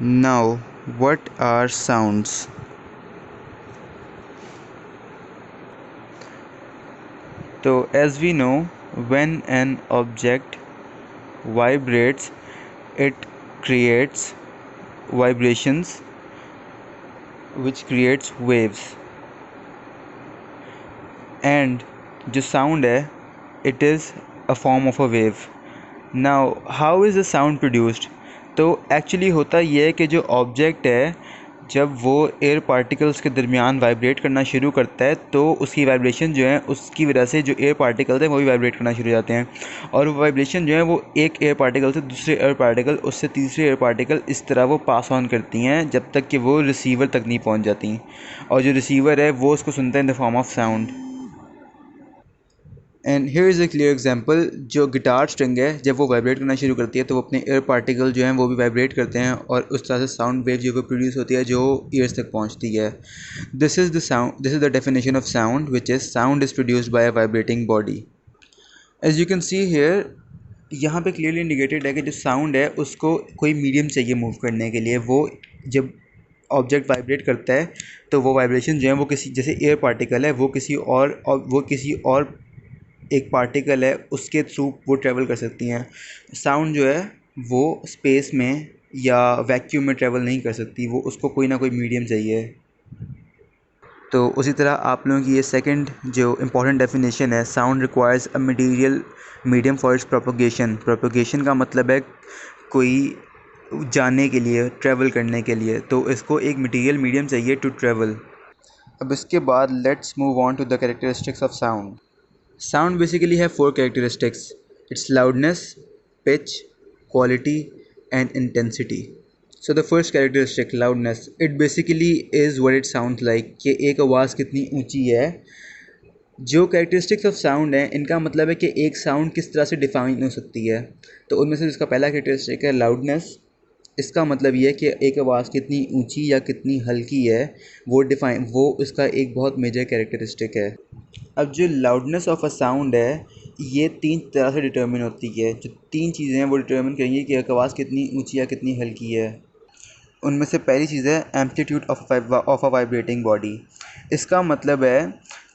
Now, what are sounds? So, as we know, when an object vibrates, it creates vibrations which creates waves. And जो sound है, it is a form of a wave. Now, how is the sound produced? तो actually होता ये है कि जो object है जब वो एयर पार्टिकल्स के दरमियान वाइब्रेट करना शुरू करता है तो उसकी वाइब्रेशन जो है उसकी वजह से जो एयर पार्टिकल्स हैं वो भी वाइब्रेट करना शुरू हो जाते हैं और वो वाइब्रेशन जो है वो एक एयर पार्टिकल से दूसरे एयर पार्टिकल उससे तीसरे एयर पार्टिकल इस तरह वो पास ऑन करती हैं जब तक कि वो रिसीवर तक नहीं पहुंच जाती और जो रिसीवर है वो उसको सुनता है in the form of sound. And here is a clear example, जो गिटार स्ट्रिंग है जब वो वाइब्रेट करना शुरू करती है तो वो अपने एयर पार्टिकल जो हैं वो भी वाइब्रेट करते हैं और उस तरह से साउंड वेव जो वो प्रोड्यूस होती है जो ईयर्स तक पहुंचती है। This is the definition of sound which is sound is produced by a vibrating body. As you can see here, यहाँ पे क्लियरली इंडिकेटेड है कि जो साउंड है उसको कोई मीडियम चाहिए मूव करने के लिए। वो जब ऑब्जेक्ट वाइब्रेट करता है तो वो वाइब्रेशन जो है वो किसी जैसे एयर पार्टिकल है वो किसी और एक पार्टिकल है उसके थ्रू वो ट्रैवल कर सकती हैं। साउंड जो है वो स्पेस में या वैक्यूम में ट्रैवल नहीं कर सकती, वो उसको कोई ना कोई मीडियम चाहिए। तो उसी तरह आप लोगों की ये सेकंड जो इम्पॉर्टेंट डेफिनेशन है, sound requires a material medium for its propagation. Propagation का मतलब है कोई जाने के लिए, ट्रैवल करने के लिए, तो इसको एक मटेरियल मीडियम चाहिए टू ट्रैवल। अब इसके बाद let's move on to the characteristics of sound. Sound basically have four characteristics. It's loudness, pitch, quality and intensity. So the first characteristic, loudness, it basically is what it sounds like कि एक आवाज़ कितनी ऊंची है। जो characteristics of sound हैं इनका मतलब है कि एक साउंड किस तरह से डिफाइन हो सकती है। तो उनमें से इसका पहला कैरेक्टरिस्टिक है लाउडनेस। इसका मतलब ये है कि एक आवाज़ कितनी ऊंची या कितनी हल्की है, वो इसका एक बहुत मेजर कैरेक्टरिस्टिक है। अब जो लाउडनेस ऑफ अ साउंड है ये तीन तरह से डिटर्मिन होती है। जो तीन चीज़ें हैं वो डिटर्मिन करेंगी कि एक आवाज़ कितनी ऊंची या कितनी हल्की है। उनमें से पहली चीज़ है amplitude of a vibrating body. इसका मतलब है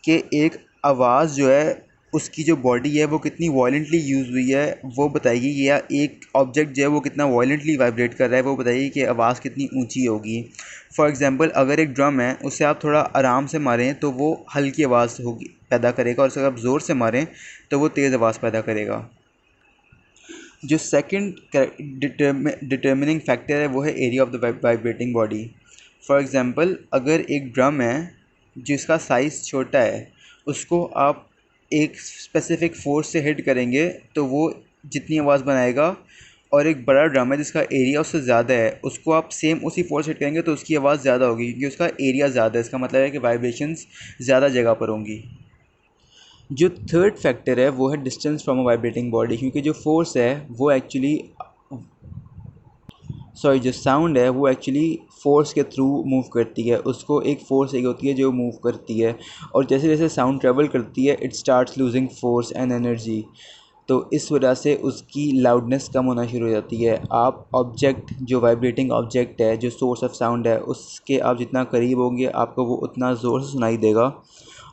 कि एक आवाज़ जो है उसकी जो बॉडी है वो कितनी वॉयलेंटली यूज़ हुई है वो बताएगी, या एक ऑब्जेक्ट जो है वो कितना वॉयलेंटली वाइब्रेट कर रहा है वो बताएगी कि आवाज़ कितनी ऊंची होगी। फॉर एग्ज़ाम्पल, अगर एक ड्रम है उसे आप थोड़ा आराम से मारें तो वो हल्की आवाज़ होगी पैदा करेगा और उसे आप ज़ोर से मारें तो वो तेज़ आवाज़ पैदा करेगा। जो सेकंड डिटर्मिनिंग फैक्टर है वो है area of the vibrating body. For example, अगर एक ड्रम है जिसका साइज़ छोटा है उसको आप एक स्पेसिफिक फोर्स से हिट करेंगे तो वो जितनी आवाज़ बनाएगा, और एक बड़ा ड्रम है जिसका एरिया उससे ज़्यादा है उसको आप सेम उसी फोर्स से हिट करेंगे तो उसकी आवाज़ ज़्यादा होगी क्योंकि उसका एरिया ज़्यादा है। इसका मतलब है कि वाइब्रेशंस ज़्यादा जगह पर होंगी। जो थर्ड फैक्टर है वो है distance from a vibrating body, क्योंकि जो फोर्स है वो एक्चुअली जो साउंड है वो एक्चुअली फोर्स के थ्रू मूव करती है। उसको एक फोर्स एक होती है जो मूव करती है, और जैसे जैसे साउंड ट्रेवल करती है it starts losing force and energy. तो इस वजह से उसकी लाउडनेस कम होना शुरू हो जाती है। आप ऑब्जेक्ट जो वाइब्रेटिंग ऑब्जेक्ट है जो सोर्स ऑफ साउंड है उसके आप जितना करीब होंगे आपको वो उतना ज़ोर से सुनाई देगा,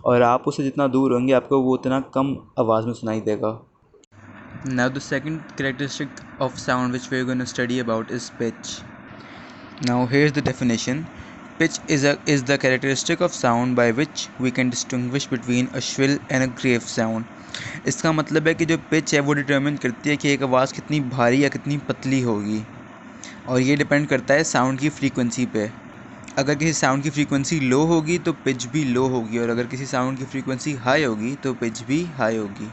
और आप उससे जितना दूर होंगे आपको वो उतना कम आवाज़ में सुनाई देगा। Now the second characteristic of sound which we are going to study about is pitch. Now here's the definition. Pitch is the characteristic of sound by which we can distinguish between a shrill and a grave sound. इसका मतलब है कि जो pitch है वो determine करती है कि एक आवाज़ कितनी भारी या कितनी पतली होगी, और ये डिपेंड करता है साउंड की फ्रीक्वेंसी पे। अगर किसी साउंड की फ्रीक्वेंसी लो होगी तो पिच भी लो होगी, और अगर किसी साउंड की फ्रीक्वेंसी हाई होगी तो पिच भी हाई होगी।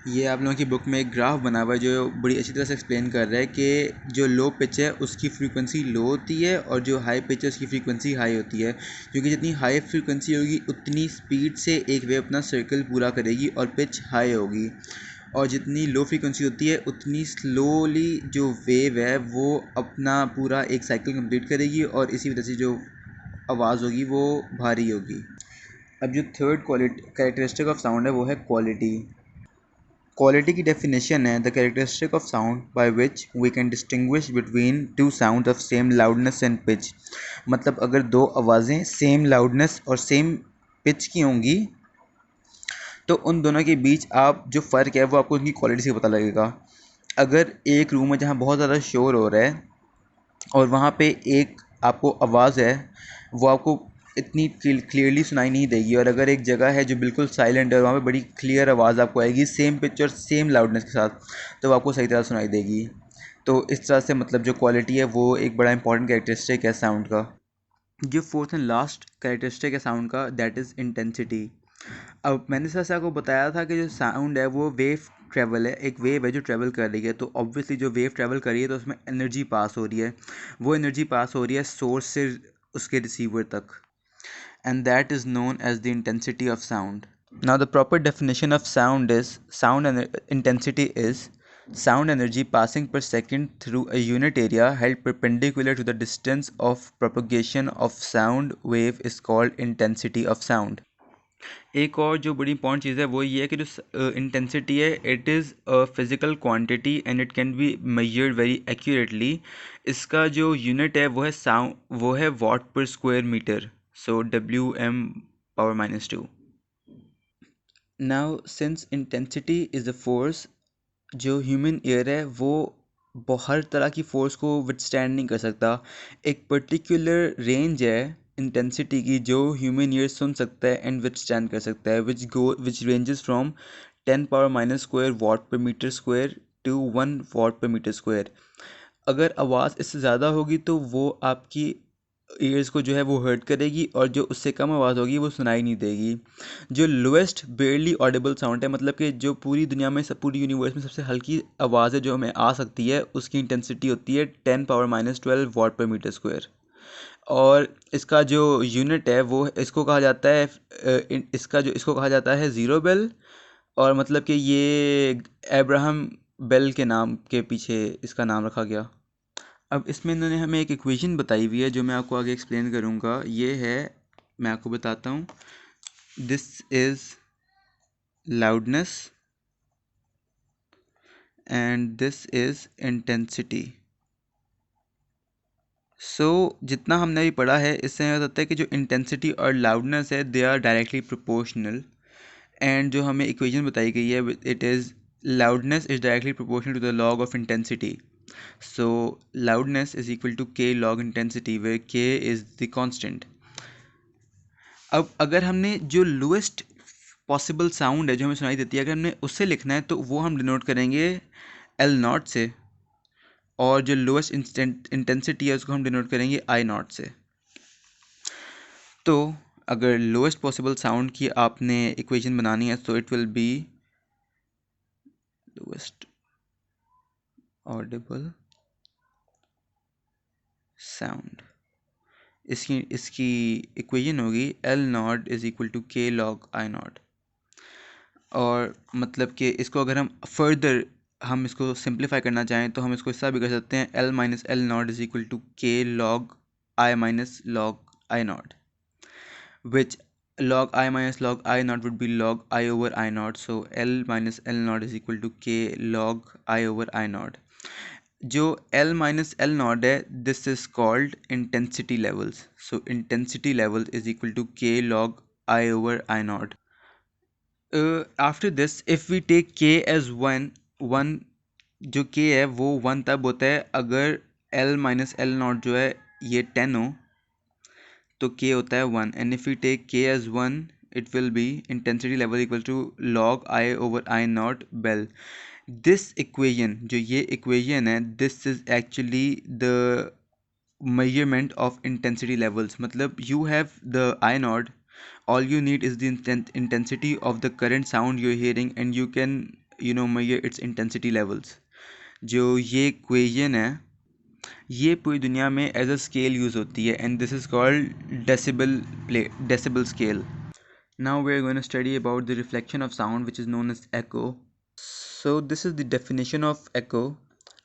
ये आप लोगों की बुक में एक ग्राफ बना हुआ है जो बड़ी अच्छी तरह से एक्सप्लेन कर रहा है कि जो लो पिच है उसकी फ्रीक्वेंसी लो होती है और जो हाई पिच है उसकी फ्रीक्वेंसी हाई होती है, क्योंकि जितनी हाई फ्रीक्वेंसी होगी उतनी स्पीड से एक वेव अपना सर्कल पूरा करेगी और पिच हाई होगी, और जितनी लो फ्रीक्वेंसी होती है उतनी स्लोली जो वेव है वो अपना पूरा एक साइकिल कंप्लीट करेगी और इसी वजह से जो आवाज़ होगी वो भारी होगी। अब जो third quality characteristic of sound है वो है क्वालिटी। क्वालिटी की डेफिनेशन है the characteristic of sound by which we can distinguish between two sound of same loudness and pitch. मतलब अगर दो आवाज़ें सेम लाउडनेस और सेम पिच की होंगी तो उन दोनों के बीच आप जो फ़र्क है वो आपको उनकी क्वालिटी से पता लगेगा। अगर एक रूम है जहाँ बहुत ज़्यादा शोर हो रहा है और वहाँ पे एक आपको आवाज़ है वो आपको इतनी क्लियरली सुनाई नहीं देगी, और अगर एक जगह है जो बिल्कुल साइलेंट है और वहाँ पे बड़ी क्लियर आवाज़ आपको आएगी सेम पिच और सेम लाउडनेस के साथ, तो वो आपको सही तरह सुनाई देगी। तो इस तरह से मतलब जो क्वालिटी है वो एक बड़ा इंपॉर्टेंट कैरेक्टरिस्टिक है साउंड का। जो फोर्थ एंड लास्ट कैरेक्टरिस्टिक है साउंड का दैट इज़ इंटेंसिटी। अब मैंने जैसे आपको बताया था कि जो साउंड है वो वेव ट्रेवल है, एक वेव है जो ट्रेवल कर रही है, तो ऑब्वियसली जो वेव ट्रेवल कर रही है तो उसमें एनर्जी पास हो रही है, वो एनर्जी पास हो रही है सोर्स से उसके रिसीवर तक, and that is known as the intensity of sound. Now, the proper definition of sound is intensity is sound energy passing per second through a unit area held perpendicular to the distance of propagation of sound wave is called intensity of sound. एक और जो बड़ी important चीज़ है वो ये है कि जो इंटेंसिटी है it is a physical quantity and it can be measured very accurately. इसका जो यूनिट है वो है साउंड, वो है watt per square metre, so WM⁻²। Now since intensity is a force, जो ह्यूमन एयर है वो हर तरह की फ़ोर्स को विथस्टैंड नहीं कर सकता। एक पर्टिकुलर रेंज है इंटेंसिटी की जो ह्यूमन ईयर सुन सकता है एंड विथस्टैंड कर सकता है, विच रेंजेस फ्रॉम 10⁻⁻² वॉट पर मीटर स्क्वायर टू 1 वॉट पर मीटर स्क्वायर। अगर आवाज़ इससे ज़्यादा होगी तो वो आपकी ईयर्स को जो है वो हर्ट करेगी, और जो उससे कम आवाज़ होगी वो सुनाई नहीं देगी। जो लोएस्ट बेयरली ऑडिबल साउंड है, मतलब कि जो पूरी दुनिया में पूरी यूनिवर्स में सबसे हल्की आवाज़ है जो हमें आ सकती है, उसकी इंटेंसिटी होती है 10⁻⁻12 वॉट पर मीटर स्क्वायर। और इसका जो यूनिट है वो इसको कहा जाता है इसको कहा जाता है ज़ीरो बेल, और मतलब कि ये अब्राहम बेल के नाम के पीछे इसका नाम रखा गया। अब इसमें इन्होंने हमें एक इक्वेशन बताई हुई है जो मैं आपको आगे एक्सप्लेन करूँगा। ये है, मैं आपको बताता हूँ, this is loudness and this is intensity. So जितना हमने अभी पढ़ा है इससे यह होता है कि जो इंटेंसिटी और लाउडनेस है they are directly proportional, and जो हमें इक्वेशन बताई गई है it is loudness is directly proportional to the log of intensity. So loudness is equal to k log intensity where k is the constant. अब अगर हमने जो लोएस्ट पॉसिबल साउंड है जो हमें सुनाई देती है, अगर हमने उससे लिखना है तो वो हम डिनोट करेंगे L0 से, और जो लोएस्ट इंटेंसिटी है उसको हम डिनोट करेंगे I0 से। तो अगर लोएस्ट पॉसिबल साउंड की आपने इक्वेशन बनानी है तो it will B lowest Audible sound, इसकी इसकी इक्वेशन होगी L0 = K log I0। और मतलब कि इसको अगर हम फर्दर हम इसको सिंप्लीफाई करना चाहें तो हम इसको इस तरह भी कर सकते हैं L-L0 = K log I-log I0, which log I-log I0 would be log I over I0, so L-L0 = K log I over I0। जो L-L0 है this is called intensity levels, so intensity level is equal to K log I over I0। After this if we take K as one, जो K है वो 1 तब होता है अगर L-L0 जो है ये 10 हो, तो K होता है 1, and if we take K as 1 it will be intensity level equal to log I over I0 bel. This equation, जो ये इक्वेशन है, this is actually the measurement of intensity levels। मतलब you have the I0, all you need is the intensity of the current sound you're hearing and you can measure its intensity levels। जो ये equation है ये पूरी दुनिया में as a scale use होती है, and this is called decibel scale. Now we are going to study about the reflection of sound, which is known as echo. So this is the definition of echo.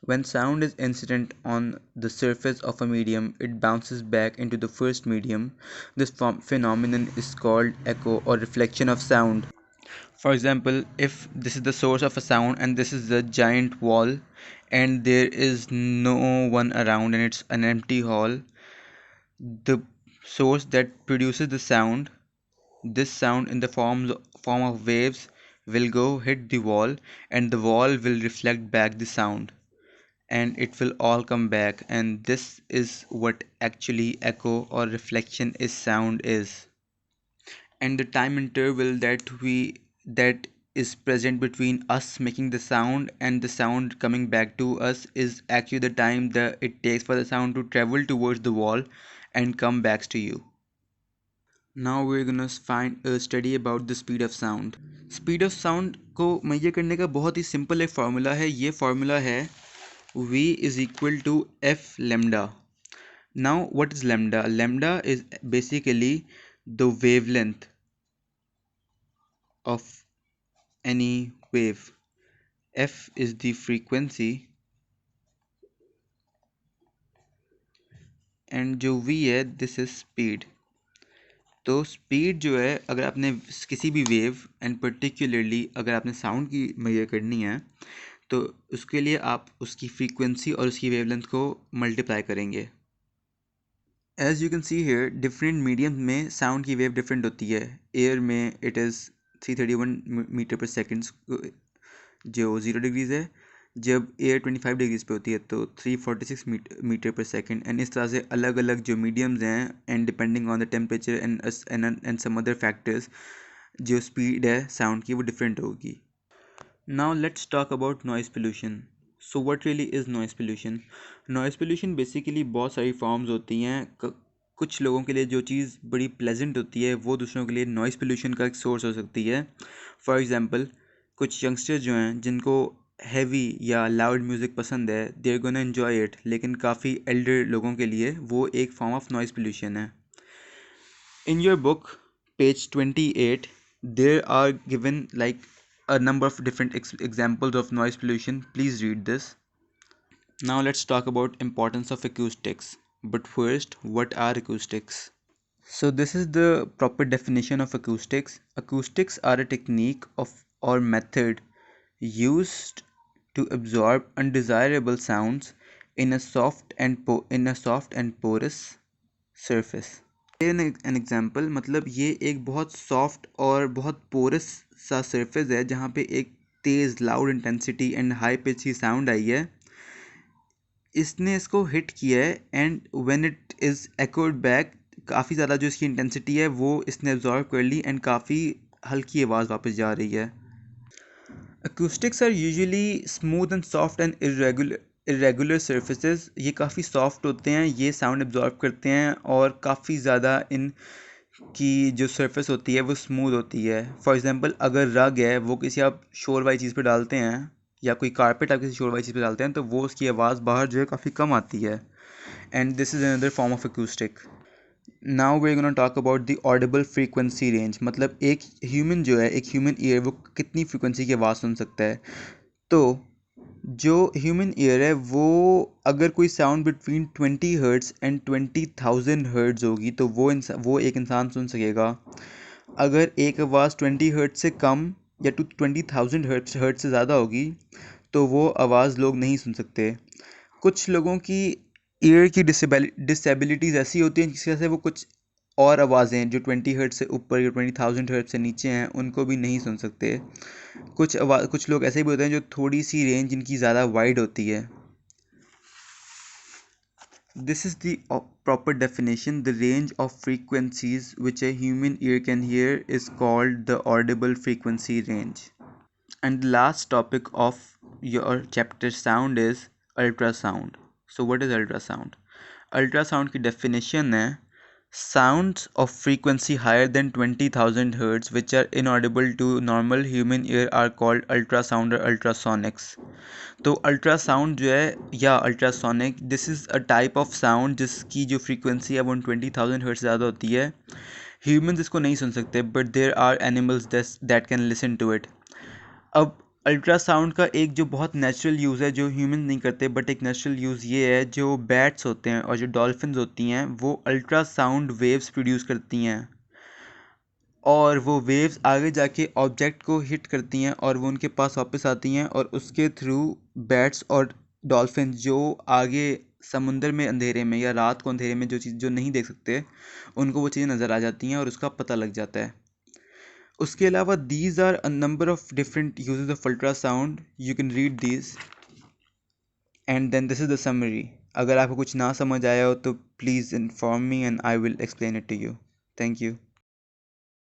When sound is incident on the surface of a medium, it bounces back into the first medium. This phenomenon is called echo or reflection of sound. For example, if this is the source of a sound and this is the giant wall and there is no one around and it's an empty hall, the source that produces the sound, this sound in the form of waves, will go hit the wall and the wall will reflect back the sound and it will all come back, and this is what actually echo or reflection is sound is. And the time interval that is present between us making the sound and the sound coming back to us is actually the time that it takes for the sound to travel towards the wall and come back to you. Now we're gonna find a study about the speed of sound. Speed of sound को major करने का बहुत ही simple एक formula है. ये formula है v is equal to f lambda. Now what is lambda? Lambda is basically the wavelength of any wave. F is the frequency and जो v है this is speed. तो स्पीड जो है अगर आपने किसी भी वेव एंड पर्टिकुलरली अगर आपने साउंड की मेजर करनी है तो उसके लिए आप उसकी फ्रीक्वेंसी और उसकी वेवलेंथ को मल्टीप्लाई करेंगे. As you can see here different medium में साउंड की वेव डिफरेंट होती है. एयर में इट इज़ 331 मीटर पर सेकेंड जो 0 डिग्रीज़ है. जब एयर 25 डिग्रीज पे होती है तो 346 मीटर पर सेकेंड. एंड इस तरह से अलग अलग जो मीडियम्स हैं and depending on the temperature and some other factors जो स्पीड है साउंड की वो डिफरेंट होगी. Now let's talk about noise pollution. So what really is noise pollution? Noise pollution basically बहुत सारी फॉर्म्स होती हैं. कुछ लोगों के लिए जो चीज़ बड़ी प्लेजेंट होती है वो दूसरों के लिए नॉइज़ पोल्यूशन का एक सोर्स हो सकती है. फॉर एग्जांपल कुछ यंगस्टर्स जो हैं जिनको हैवी या लाउड म्यूज़िक पसंद है they are gonna enjoy it, लेकिन काफ़ी एल्डर लोगों के लिए वो एक फॉर्म ऑफ नॉइज़ पोल्यूशन है. In your book page 28 there are given like a number of different examples of noise pollution. Please read this. Now let's talk about importance of acoustics. But first, what are acoustics? So this is the proper definition of acoustics. Acoustics are a technique of or method used to absorb undesirable sounds in a soft and porous surface. An example मतलब ये एक बहुत soft और बहुत porous सा surface है जहाँ पे एक तेज़ loud intensity and high pitch की साउंड आई है. इसने इसको हिट किया है and when it is echoed back काफ़ी ज़्यादा जो इसकी इंटेंसिटी है वो इसने एब्जॉर्व कर ली एंड काफ़ी हल्की आवाज़ वापस जा रही है. Acoustics are usually smooth and soft and irregular surfaces. ये काफ़ी सॉफ्ट होते हैं, ये साउंड एब्जॉर्ब करते हैं और काफ़ी ज़्यादा इन की जो सरफेस होती है वो स्मूथ होती है. फॉर एग्जांपल अगर रग है वो किसी आप शोर वाली चीज़ पे डालते हैं या कोई कारपेट आप किसी शोर वाली चीज़ पे डालते हैं तो वो उसकी आवाज़ बाहर जो है काफ़ी कम आती है. And this is another form of acoustic. Now we gonna talk about the audible frequency range. मतलब एक ह्यूमन जो है एक ह्यूमन ईयर वो कितनी फ्रीक्वेंसी की आवाज़ सुन सकता है. तो जो ह्यूमन ईयर है वो अगर कोई sound between 20 hertz and 20,000 hertz होगी तो वो एक इंसान सुन सकेगा. अगर एक आवाज़ 20 हर्ट्ज़ से कम या 20,000 हर्ट्ज़ से ज़्यादा होगी तो वो आवाज़ लोग नहीं सुन सकते. कुछ लोगों की ईयर की डिसेबिलिटीज़ ऐसी होती हैं जिसकी वजह से वो कुछ और आवाज़ें जो 20 हर्ट्ज़ से ऊपर या 20,000 हर्ट्ज़ से नीचे हैं उनको भी नहीं सुन सकते. कुछ लोग ऐसे भी होते हैं जो थोड़ी सी रेंज इनकी ज़्यादा वाइड होती है. This is the proper definition. The range of frequencies which a human ear can hear is called the audible frequency range. And the last topic of your chapter sound is ultrasound. So what is ultrasound? Ultrasound की definition है sounds of frequency higher than 20,000 hertz which are inaudible to normal human ear are called ultrasound or ultrasonics. तो ultrasound जो है या ultrasonic this is a type of sound जिसकी जो frequency है वो 20,000 हर्ट्ज ज़्यादा होती है. ह्यूमंस इसको नहीं सुन सकते but there are animals that can listen to it. अब अल्ट्रासाउंड का एक जो बहुत नेचुरल यूज़ है जो ह्यूमन नहीं करते बट एक नेचुरल यूज़ ये है जो बैट्स होते हैं और जो डॉल्फिन्स होती हैं वो अल्ट्रासाउंड वेव्स प्रोड्यूस करती हैं और वो वेव्स आगे जाके ऑब्जेक्ट को हिट करती हैं और वो उनके पास वापस आती हैं और उसके थ्रू बैट्स और डॉल्फिन जो आगे समुंदर में अंधेरे में या रात को अंधेरे में जो चीज़ जो नहीं देख सकते उनको वो चीज़ें नज़र आ जाती हैं और उसका पता लग जाता है। उसके अलावा these are a number of different uses of ultrasound, you can read these and then this is the summary. अगर आपको कुछ ना समझ आया हो तो please inform me and I will explain it to you. Thank you.